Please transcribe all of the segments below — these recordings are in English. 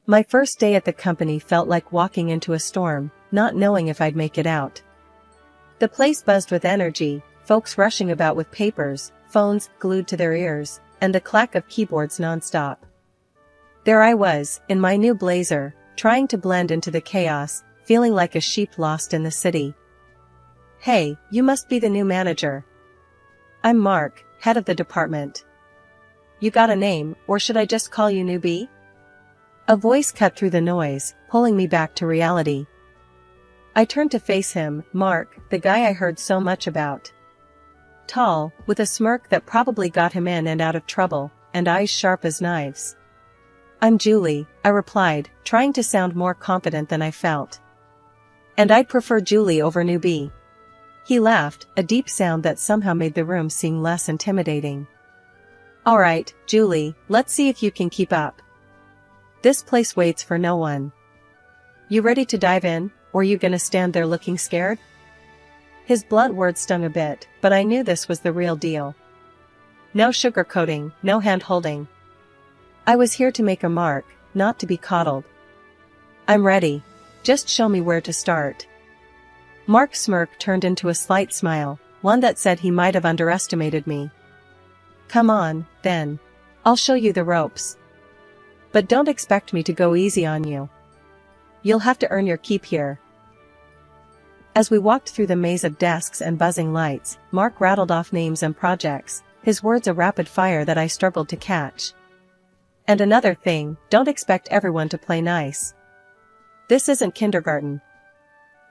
My first day at the company felt like walking into a storm, not knowing if I'd make it out. The place buzzed with energy, folks rushing about with papers, phones glued to their ears, and the clack of keyboards nonstop. There I was, in my new blazer, trying to blend into the chaos, feeling like a sheep lost in the city. "Hey, you must be the new manager." "I'm Mark, head of the department." "You got a name, or should I just call you Newbie?" A voice cut through the noise, pulling me back to reality. I turned to face him, Mark, the guy I heard so much about. Tall, with a smirk that probably got him in and out of trouble, and eyes sharp as knives. "I'm Julie," I replied, trying to sound more confident than I felt. "And I'd prefer Julie over Newbie." He laughed, a deep sound that somehow made the room seem less intimidating. "All right, Julie, let's see if you can keep up. This place waits for no one. You ready to dive in, or you gonna stand there looking scared?" His blunt words stung a bit, but I knew this was the real deal. No sugarcoating, no hand-holding. I was here to make a mark, not to be coddled. "I'm ready. Just show me where to start." Mark's smirk turned into a slight smile, one that said he might have underestimated me. "Come on, then. I'll show you the ropes. But don't expect me to go easy on you. You'll have to earn your keep here." As we walked through the maze of desks and buzzing lights, Mark rattled off names and projects, his words a rapid fire that I struggled to catch. "And another thing, don't expect everyone to play nice. This isn't kindergarten.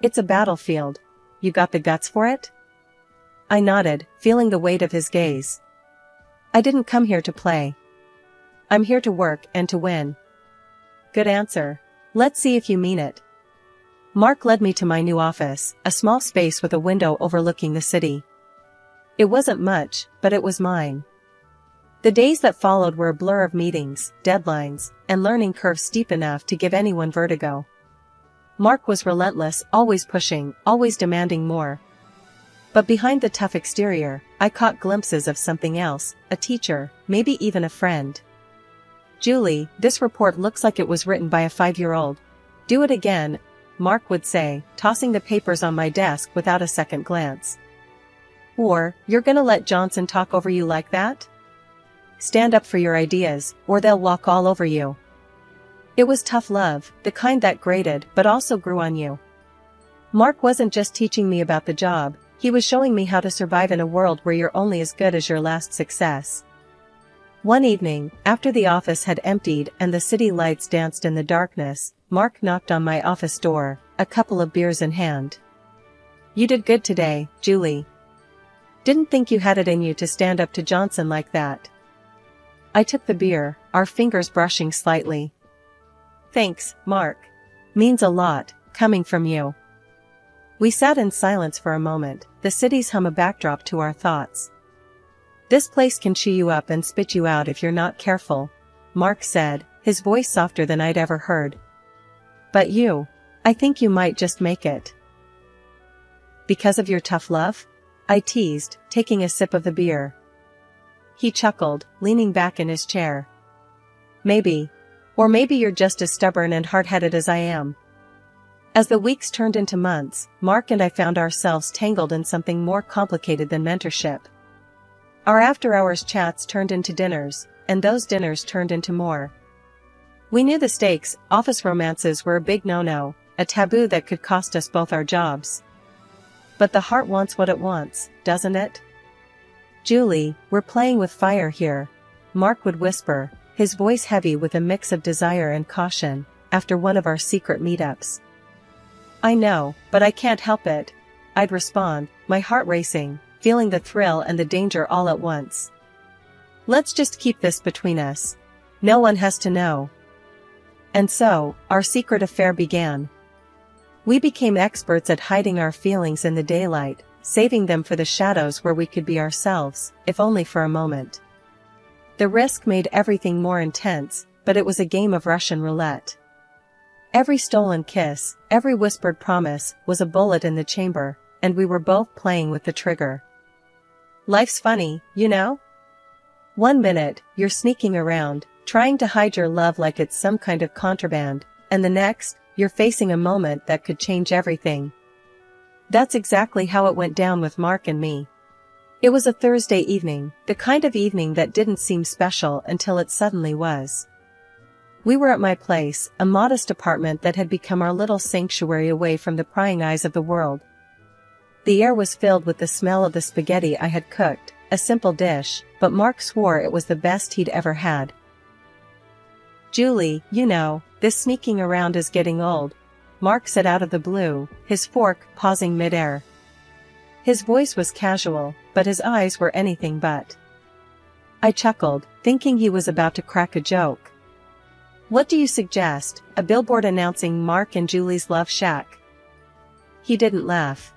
It's a battlefield. You got the guts for it?" I nodded, feeling the weight of his gaze. "I didn't come here to play. I'm here to work and to win." "Good answer. Let's see if you mean it." Mark led me to my new office, a small space with a window overlooking the city. It wasn't much, but it was mine. The days that followed were a blur of meetings, deadlines, and learning curves steep enough to give anyone vertigo. Mark was relentless, always pushing, always demanding more. But behind the tough exterior, I caught glimpses of something else, a teacher, maybe even a friend. "Julie, this report looks like it was written by a 5-year-old. Do it again," Mark would say, tossing the papers on my desk without a second glance. "Or, you're gonna let Johnson talk over you like that? Stand up for your ideas, or they'll walk all over you." It was tough love, the kind that grated but also grew on you. Mark wasn't just teaching me about the job, he was showing me how to survive in a world where you're only as good as your last success. One evening, after the office had emptied and the city lights danced in the darkness, Mark knocked on my office door, a couple of beers in hand. "You did good today, Julie. Didn't think you had it in you to stand up to Johnson like that." I took the beer, our fingers brushing slightly. "Thanks, Mark. Means a lot, coming from you." We sat in silence for a moment, the city's hum a backdrop to our thoughts. "This place can chew you up and spit you out if you're not careful," Mark said, his voice softer than I'd ever heard. "But you, I think you might just make it." "Because of your tough love?" I teased, taking a sip of the beer. He chuckled, leaning back in his chair. "Maybe. Or maybe you're just as stubborn and hard-headed as I am." As the weeks turned into months, Mark and I found ourselves tangled in something more complicated than mentorship. Our after-hours chats turned into dinners, and those dinners turned into more. We knew the stakes, office romances were a big no-no, a taboo that could cost us both our jobs. But the heart wants what it wants, doesn't it? "Julie, we're playing with fire here," Mark would whisper, his voice heavy with a mix of desire and caution, after one of our secret meetups. "I know, but I can't help it," I'd respond, my heart racing, feeling the thrill and the danger all at once. "Let's just keep this between us. No one has to know." And so, our secret affair began. We became experts at hiding our feelings in the daylight, saving them for the shadows where we could be ourselves, if only for a moment. The risk made everything more intense, but it was a game of Russian roulette. Every stolen kiss, every whispered promise, was a bullet in the chamber, and we were both playing with the trigger. Life's funny, you know? One minute, you're sneaking around, trying to hide your love like it's some kind of contraband, and the next, you're facing a moment that could change everything. That's exactly how it went down with Mark and me. It was a Thursday evening, the kind of evening that didn't seem special until it suddenly was. We were at my place, a modest apartment that had become our little sanctuary away from the prying eyes of the world. The air was filled with the smell of the spaghetti I had cooked, a simple dish, but Mark swore it was the best he'd ever had. "Julie, you know, this sneaking around is getting old," Mark said out of the blue, his fork pausing mid-air. His voice was casual, but his eyes were anything but. I chuckled, thinking he was about to crack a joke. "What do you suggest, a billboard announcing Mark and Julie's love shack?" He didn't laugh.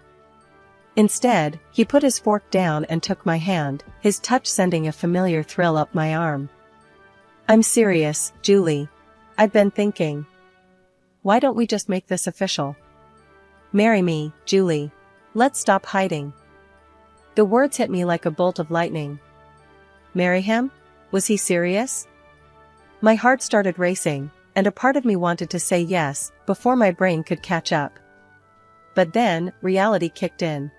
Instead, he put his fork down and took my hand, his touch sending a familiar thrill up my arm. "I'm serious, Julie. I've been thinking. Why don't we just make this official? Marry me, Julie. Let's stop hiding." The words hit me like a bolt of lightning. Marry him? Was he serious? My heart started racing, and a part of me wanted to say yes, before my brain could catch up. But then, reality kicked in.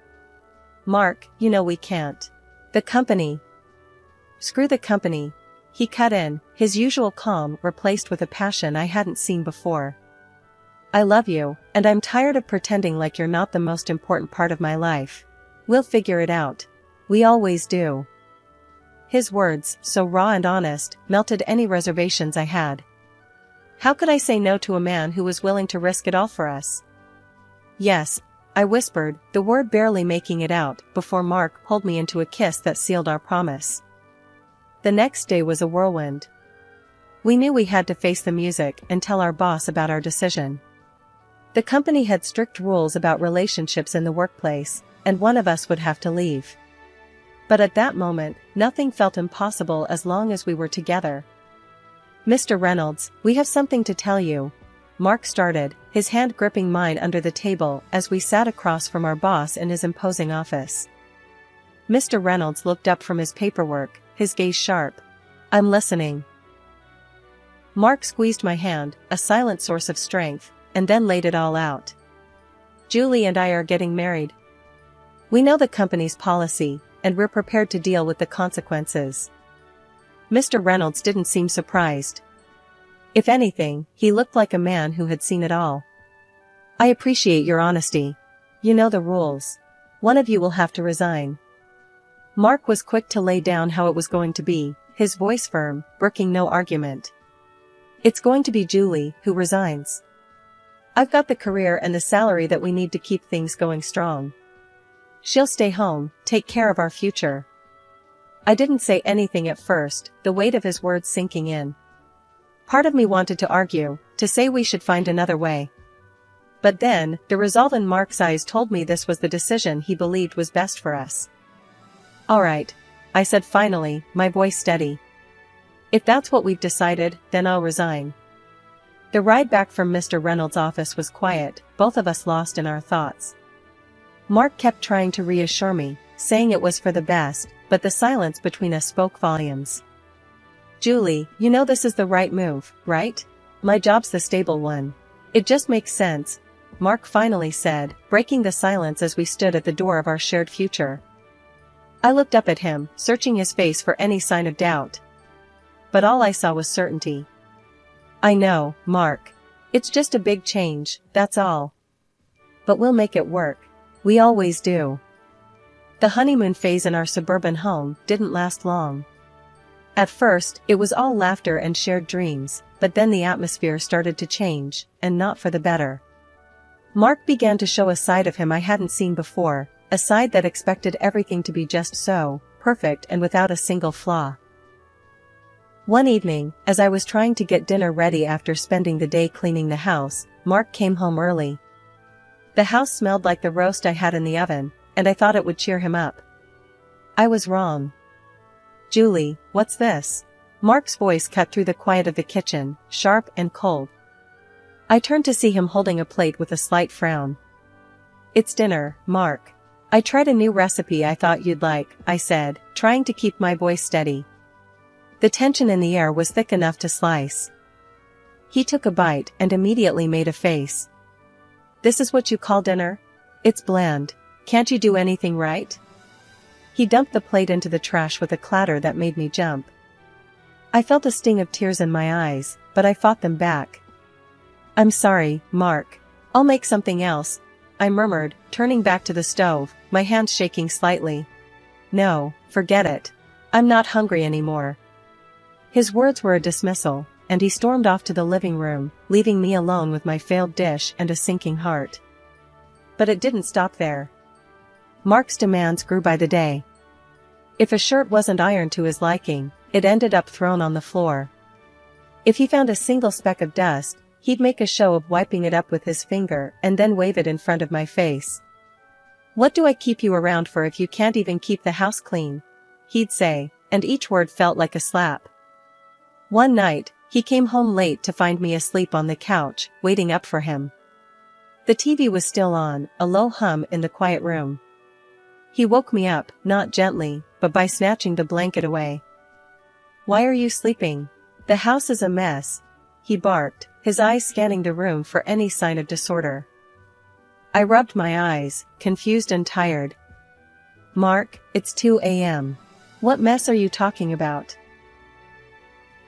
"Mark, you know we can't. The company." "Screw the company," he cut in, his usual calm replaced with a passion I hadn't seen before. "I love you, and I'm tired of pretending like you're not the most important part of my life. We'll figure it out. We always do." His words, so raw and honest, melted any reservations I had. How could I say no to a man who was willing to risk it all for us? "Yes," I whispered, the word barely making it out, before Mark pulled me into a kiss that sealed our promise. The next day was a whirlwind. We knew we had to face the music and tell our boss about our decision. The company had strict rules about relationships in the workplace, and one of us would have to leave. But at that moment, nothing felt impossible as long as we were together. "Mr. Reynolds, we have something to tell you," Mark started, his hand gripping mine under the table as we sat across from our boss in his imposing office. Mr. Reynolds looked up from his paperwork, his gaze sharp. "I'm listening." Mark squeezed my hand, a silent source of strength, and then laid it all out. "Julie and I are getting married. We know the company's policy, and we're prepared to deal with the consequences." Mr. Reynolds didn't seem surprised. If anything, he looked like a man who had seen it all. "I appreciate your honesty. You know the rules. One of you will have to resign." Mark was quick to lay down how it was going to be, his voice firm, brooking no argument. "It's going to be Julie who resigns. I've got the career and the salary that we need to keep things going strong. She'll stay home, take care of our future." I didn't say anything at first, the weight of his words sinking in. Part of me wanted to argue, to say we should find another way. But then, the resolve in Mark's eyes told me this was the decision he believed was best for us. "All right," I said finally, my voice steady. "If that's what we've decided, then I'll resign." The ride back from Mr. Reynolds' office was quiet, both of us lost in our thoughts. Mark kept trying to reassure me, saying it was for the best, but the silence between us spoke volumes. "Julie, you know this is the right move, right? My job's the stable one. It just makes sense," Mark finally said, breaking the silence as we stood at the door of our shared future. I looked up at him, searching his face for any sign of doubt. But all I saw was certainty. "I know, Mark. It's just a big change, that's all. But we'll make it work. We always do." The honeymoon phase in our suburban home didn't last long. At first, it was all laughter and shared dreams, but then the atmosphere started to change, and not for the better. Mark began to show a side of him I hadn't seen before, a side that expected everything to be just so, perfect and without a single flaw. One evening, as I was trying to get dinner ready after spending the day cleaning the house, Mark came home early. The house smelled like the roast I had in the oven, and I thought it would cheer him up. I was wrong. "Julie, what's this?" Mark's voice cut through the quiet of the kitchen, sharp and cold. I turned to see him holding a plate with a slight frown. "It's dinner, Mark. I tried a new recipe I thought you'd like," I said, trying to keep my voice steady. The tension in the air was thick enough to slice. He took a bite and immediately made a face. "This is what you call dinner? It's bland. Can't you do anything right?" He dumped the plate into the trash with a clatter that made me jump. I felt a sting of tears in my eyes, but I fought them back. "I'm sorry, Mark. I'll make something else," I murmured, turning back to the stove, my hands shaking slightly. "No, forget it. I'm not hungry anymore." His words were a dismissal, and he stormed off to the living room, leaving me alone with my failed dish and a sinking heart. But it didn't stop there. Mark's demands grew by the day. If a shirt wasn't ironed to his liking, it ended up thrown on the floor. If he found a single speck of dust, he'd make a show of wiping it up with his finger and then wave it in front of my face. "What do I keep you around for if you can't even keep the house clean?" he'd say, and each word felt like a slap. One night, he came home late to find me asleep on the couch, waiting up for him. The TV was still on, a low hum in the quiet room. He woke me up, not gently, but by snatching the blanket away. "Why are you sleeping? The house is a mess," he barked, his eyes scanning the room for any sign of disorder. I rubbed my eyes, confused and tired. "Mark, it's 2 a.m. What mess are you talking about?"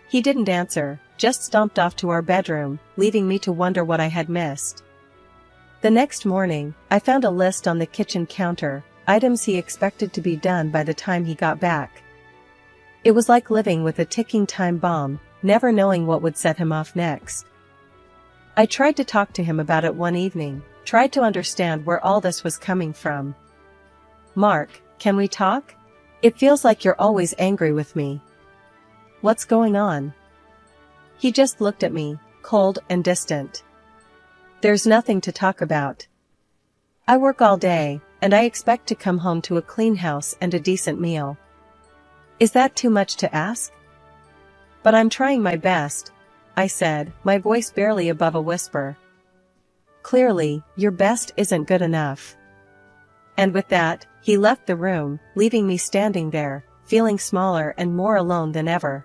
He didn't answer, just stomped off to our bedroom, leaving me to wonder what I had missed. The next morning, I found a list on the kitchen counter, items he expected to be done by the time he got back. It was like living with a ticking time bomb, never knowing what would set him off next. I tried to talk to him about it one evening, tried to understand where all this was coming from. "Mark, can we talk? It feels like you're always angry with me. What's going on?" He just looked at me, cold and distant. "There's nothing to talk about. I work all day, and I expect to come home to a clean house and a decent meal. Is that too much to ask?" "But I'm trying my best," I said, my voice barely above a whisper. "Clearly, your best isn't good enough." And with that, he left the room, leaving me standing there, feeling smaller and more alone than ever.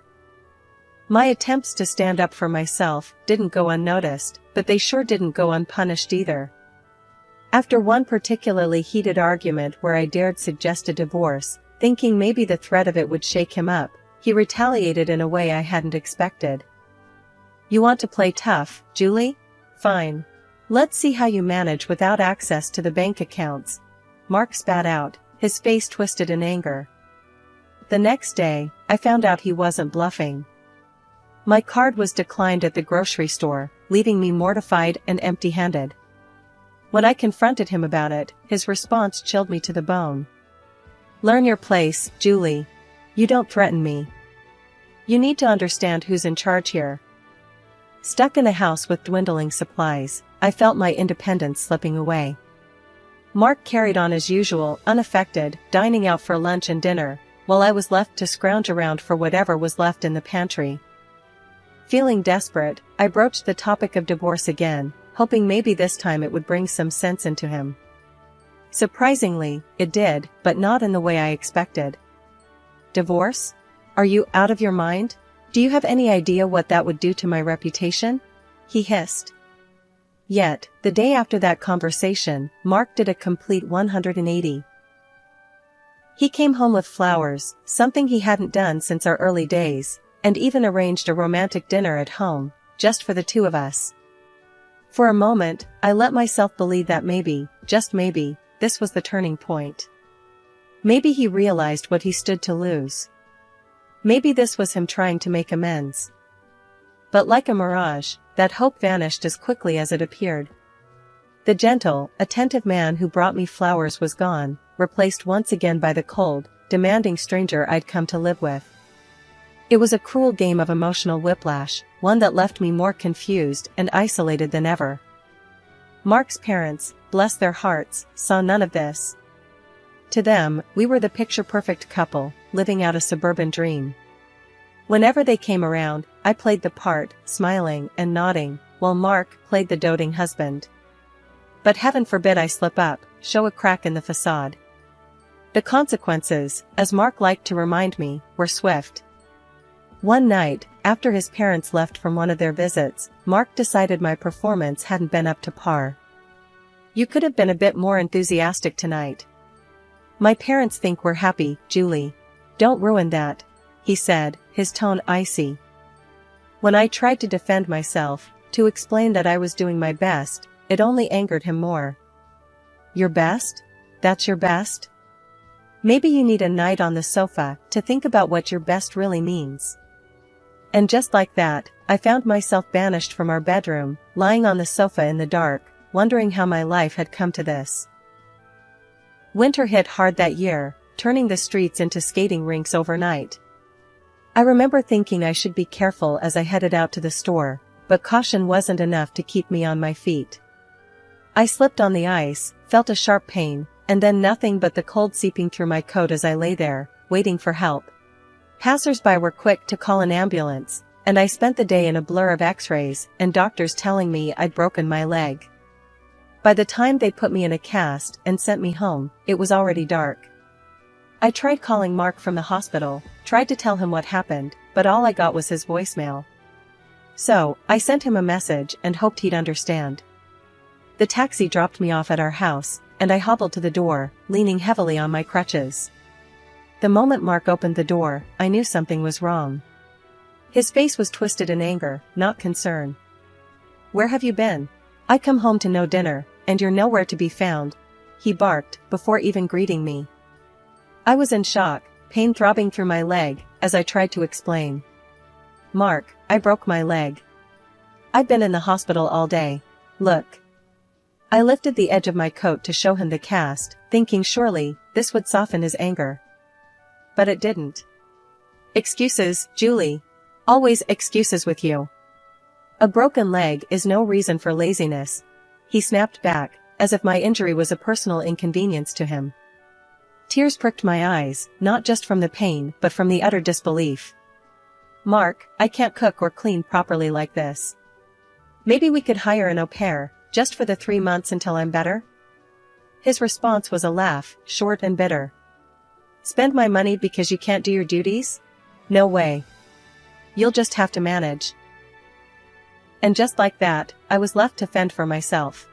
My attempts to stand up for myself didn't go unnoticed, but they sure didn't go unpunished either. After one particularly heated argument where I dared suggest a divorce, thinking maybe the threat of it would shake him up, he retaliated in a way I hadn't expected. "You want to play tough, Julie? Fine. Let's see how you manage without access to the bank accounts," Mark spat out, his face twisted in anger. The next day, I found out he wasn't bluffing. My card was declined at the grocery store, leaving me mortified and empty-handed. When I confronted him about it, his response chilled me to the bone. "Learn your place, Julie. You don't threaten me. You need to understand who's in charge here." Stuck in a house with dwindling supplies, I felt my independence slipping away. Mark carried on as usual, unaffected, dining out for lunch and dinner, while I was left to scrounge around for whatever was left in the pantry. Feeling desperate, I broached the topic of divorce again, hoping maybe this time it would bring some sense into him. Surprisingly, it did, but not in the way I expected. "Divorce? Are you out of your mind? Do you have any idea what that would do to my reputation?" he hissed. Yet, the day after that conversation, Mark did a complete 180. He came home with flowers, something he hadn't done since our early days, and even arranged a romantic dinner at home, just for the two of us. For a moment, I let myself believe that maybe, just maybe, this was the turning point. Maybe he realized what he stood to lose. Maybe this was him trying to make amends. But like a mirage, that hope vanished as quickly as it appeared. The gentle, attentive man who brought me flowers was gone, replaced once again by the cold, demanding stranger I'd come to live with. It was a cruel game of emotional whiplash, one that left me more confused and isolated than ever. Mark's parents, bless their hearts, saw none of this. To them, we were the picture-perfect couple, living out a suburban dream. Whenever they came around, I played the part, smiling and nodding, while Mark played the doting husband. But heaven forbid I slip up, show a crack in the facade. The consequences, as Mark liked to remind me, were swift. One night, after his parents left from one of their visits, Mark decided my performance hadn't been up to par. "You could have been a bit more enthusiastic tonight." "My parents think we're happy, Julie. Don't ruin that," he said, his tone icy. When I tried to defend myself, to explain that I was doing my best, it only angered him more. "Your best? That's your best? Maybe you need a night on the sofa to think about what your best really means." And just like that, I found myself banished from our bedroom, lying on the sofa in the dark, wondering how my life had come to this. Winter hit hard that year, turning the streets into skating rinks overnight. I remember thinking I should be careful as I headed out to the store, but caution wasn't enough to keep me on my feet. I slipped on the ice, felt a sharp pain, and then nothing but the cold seeping through my coat as I lay there, waiting for help. Passers-by were quick to call an ambulance, and I spent the day in a blur of x-rays and doctors telling me I'd broken my leg. By the time they put me in a cast and sent me home, it was already dark. I tried calling Mark from the hospital, tried to tell him what happened, but all I got was his voicemail. So, I sent him a message and hoped he'd understand. The taxi dropped me off at our house, and I hobbled to the door, leaning heavily on my crutches. The moment Mark opened the door, I knew something was wrong. His face was twisted in anger, not concern. "Where have you been? I come home to no dinner, and you're nowhere to be found," he barked, before even greeting me. I was in shock, pain throbbing through my leg, as I tried to explain. "Mark, I broke my leg. I've been in the hospital all day. Look." I lifted the edge of my coat to show him the cast, thinking surely this would soften his anger. But it didn't. "Excuses, Julie. Always excuses with you. A broken leg is no reason for laziness," he snapped back, as if my injury was a personal inconvenience to him. Tears pricked my eyes, not just from the pain but from the utter disbelief. "Mark, I can't cook or clean properly like this. Maybe we could hire an au pair, just for the 3 months until I'm better?" His response was a laugh, short and bitter. "Spend my money because you can't do your duties? No way. You'll just have to manage." And just like that, I was left to fend for myself.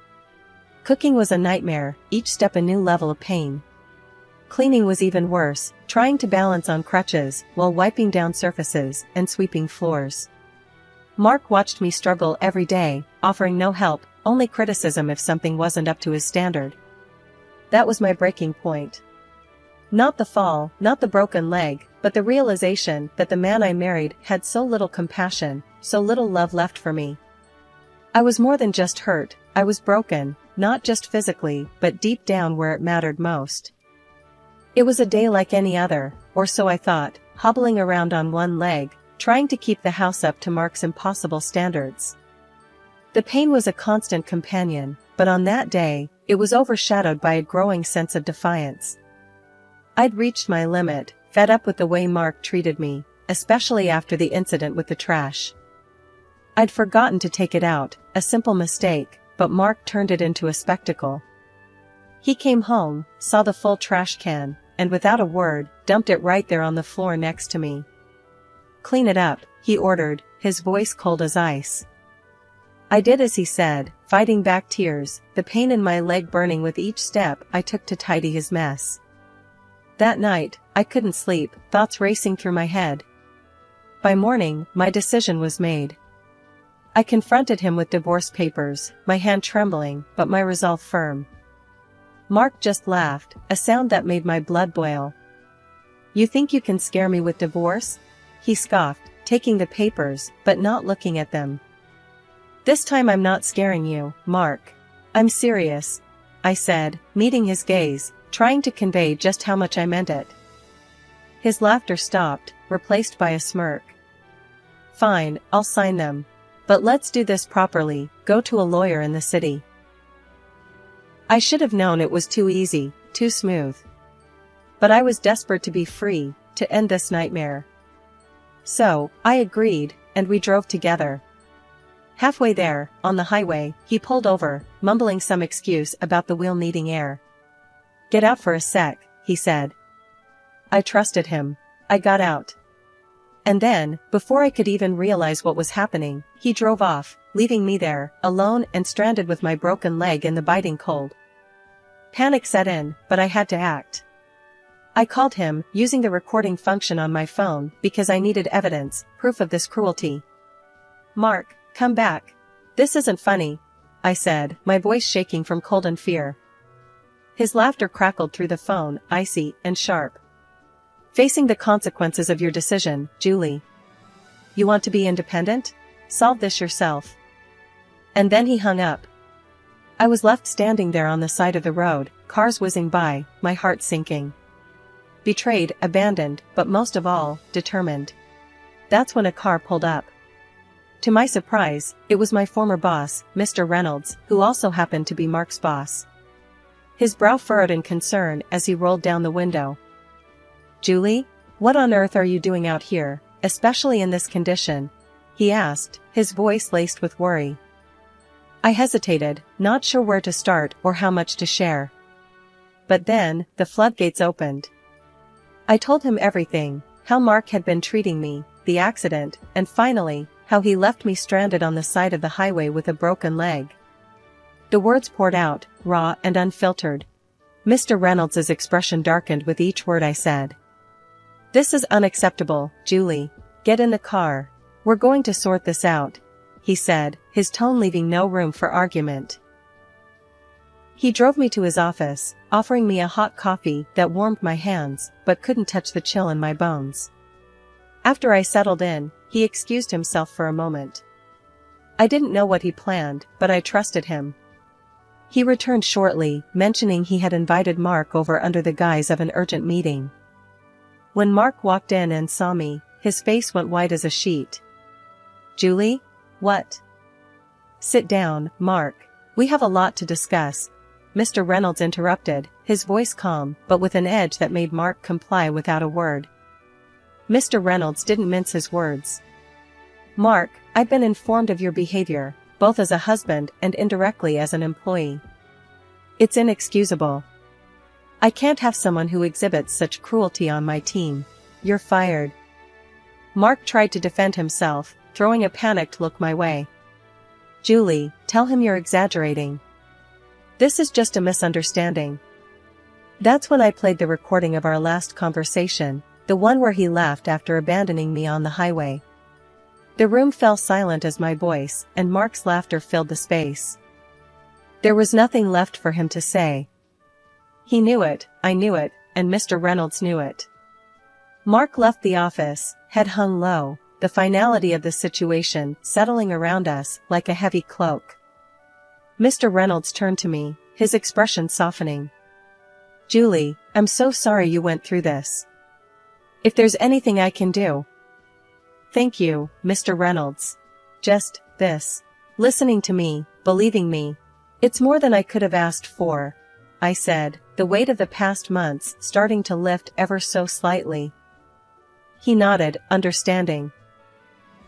Cooking was a nightmare, each step a new level of pain. Cleaning was even worse, trying to balance on crutches while wiping down surfaces and sweeping floors. Mark watched me struggle every day, offering no help, only criticism if something wasn't up to his standard. That was my breaking point. Not the fall, not the broken leg, but the realization that the man I married had so little compassion, so little love left for me. I was more than just hurt, I was broken, not just physically, but deep down where it mattered most. It was a day like any other, or so I thought, hobbling around on one leg, trying to keep the house up to Mark's impossible standards. The pain was a constant companion, but on that day, it was overshadowed by a growing sense of defiance. I'd reached my limit, fed up with the way Mark treated me, especially after the incident with the trash. I'd forgotten to take it out, a simple mistake, but Mark turned it into a spectacle. He came home, saw the full trash can, and without a word, dumped it right there on the floor next to me. "Clean it up," he ordered, his voice cold as ice. I did as he said, fighting back tears, the pain in my leg burning with each step I took to tidy his mess. That night, I couldn't sleep, thoughts racing through my head. By morning, my decision was made. I confronted him with divorce papers, my hand trembling, but my resolve firm. Mark just laughed, a sound that made my blood boil. "You think you can scare me with divorce?" he scoffed, taking the papers, but not looking at them. "This time I'm not scaring you, Mark. I'm serious," I said, meeting his gaze, trying to convey just how much I meant it. His laughter stopped, replaced by a smirk. "Fine, I'll sign them. But let's do this properly, go to a lawyer in the city." I should have known it was too easy, too smooth. But I was desperate to be free, to end this nightmare. So, I agreed, and we drove together. Halfway there, on the highway, he pulled over, mumbling some excuse about the wheel needing air. "Get out for a sec," he said. I trusted him. I got out. And then, before I could even realize what was happening, he drove off, leaving me there, alone and stranded with my broken leg in the biting cold. Panic set in, but I had to act. I called him, using the recording function on my phone, because I needed evidence, proof of this cruelty. "Mark, come back. This isn't funny," I said, my voice shaking from cold and fear. His laughter crackled through the phone, icy and sharp. "Facing the consequences of your decision, Julie. You want to be independent? Solve this yourself." And then he hung up. I was left standing there on the side of the road, cars whizzing by, my heart sinking. Betrayed, abandoned, but most of all, determined. That's when a car pulled up. To my surprise, it was my former boss, Mr. Reynolds, who also happened to be Mark's boss. His brow furrowed in concern as he rolled down the window. "Julie, what on earth are you doing out here, especially in this condition?" he asked, his voice laced with worry. I hesitated, not sure where to start or how much to share. But then, the floodgates opened. I told him everything, how Mark had been treating me, the accident, and finally, how he left me stranded on the side of the highway with a broken leg. The words poured out, raw and unfiltered. Mr. Reynolds' expression darkened with each word I said. "This is unacceptable, Julie. Get in the car. We're going to sort this out," he said, his tone leaving no room for argument. He drove me to his office, offering me a hot coffee that warmed my hands, but couldn't touch the chill in my bones. After I settled in, he excused himself for a moment. I didn't know what he planned, but I trusted him. He returned shortly, mentioning he had invited Mark over under the guise of an urgent meeting. When Mark walked in and saw me, his face went white as a sheet. "Julie? What?" "Sit down, Mark. We have a lot to discuss," Mr. Reynolds interrupted, his voice calm but with an edge that made Mark comply without a word. Mr. Reynolds didn't mince his words. "Mark, I've been informed of your behavior, both as a husband and indirectly as an employee. It's inexcusable. I can't have someone who exhibits such cruelty on my team. You're fired." Mark tried to defend himself, throwing a panicked look my way. "Julie, tell him you're exaggerating. This is just a misunderstanding." That's when I played the recording of our last conversation, the one where he laughed after abandoning me on the highway. The room fell silent as my voice and Mark's laughter filled the space. There was nothing left for him to say. He knew it, I knew it, and Mr. Reynolds knew it. Mark left the office, head hung low, the finality of the situation settling around us like a heavy cloak. Mr. Reynolds turned to me, his expression softening. "Julie, I'm so sorry you went through this. If there's anything I can do..." "Thank you, Mr. Reynolds. Just this. Listening to me, believing me. It's more than I could have asked for," I said, the weight of the past months starting to lift ever so slightly. He nodded, understanding.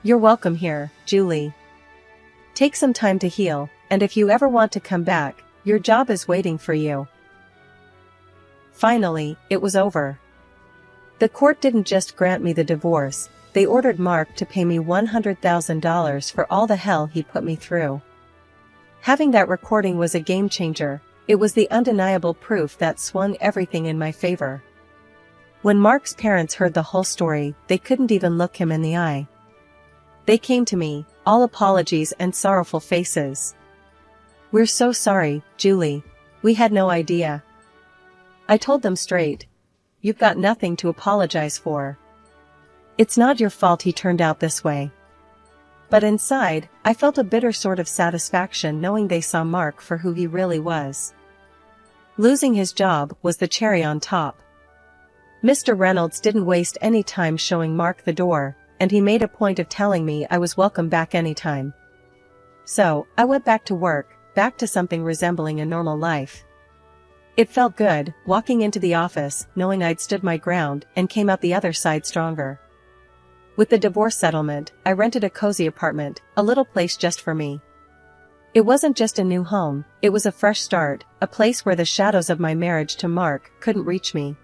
"You're welcome here, Julie. Take some time to heal, and if you ever want to come back, your job is waiting for you." Finally, it was over. The court didn't just grant me the divorce, they ordered Mark to pay me $100,000 for all the hell he put me through. Having that recording was a game changer. It was the undeniable proof that swung everything in my favor. When Mark's parents heard the whole story, they couldn't even look him in the eye. They came to me, all apologies and sorrowful faces. "We're so sorry, Julie. We had no idea." I told them straight. "You've got nothing to apologize for. It's not your fault he turned out this way." But inside, I felt a bitter sort of satisfaction knowing they saw Mark for who he really was. Losing his job was the cherry on top. Mr. Reynolds didn't waste any time showing Mark the door, and he made a point of telling me I was welcome back anytime. So, I went back to work, back to something resembling a normal life. It felt good, walking into the office, knowing I'd stood my ground and came out the other side stronger. With the divorce settlement, I rented a cozy apartment, a little place just for me. It wasn't just a new home, it was a fresh start, a place where the shadows of my marriage to Mark couldn't reach me.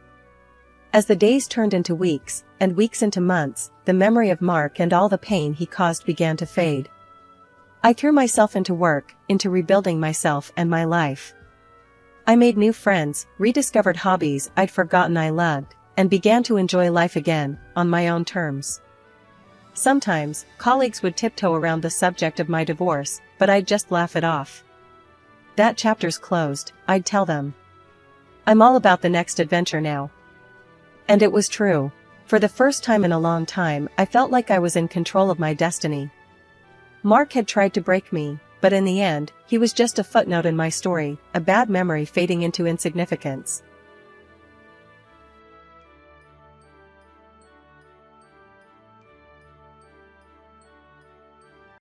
As the days turned into weeks, and weeks into months, the memory of Mark and all the pain he caused began to fade. I threw myself into work, into rebuilding myself and my life. I made new friends, rediscovered hobbies I'd forgotten I loved, and began to enjoy life again, on my own terms. Sometimes, colleagues would tiptoe around the subject of my divorce, but I'd just laugh it off. That chapter's closed, I'd tell them. I'm all about the next adventure now. And it was true. For the first time in a long time, I felt like I was in control of my destiny. Mark had tried to break me, but in the end, he was just a footnote in my story, a bad memory fading into insignificance.